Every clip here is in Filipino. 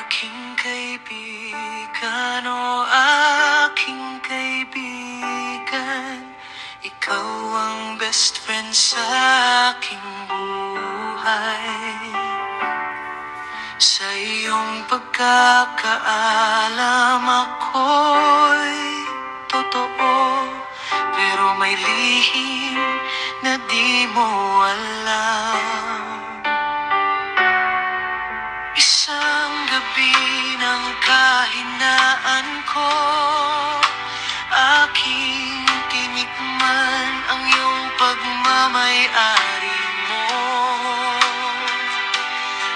Aking kaibigan, o aking kaibigan, ikaw ang best friend sa aking buhay. Sa iyong pagkakaalam ako'y totoo, pero may lihim na di mo alam. Isang gabi ng kahinaan ko, aking tinikman ang iyong pagmamay-ari mo.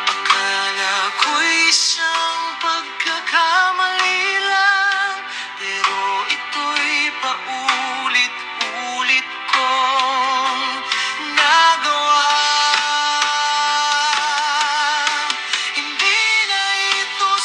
Akala ko'y isang pagkakamali lang, pero ito'y paulit-ulit kong nagawa. Hindi na ito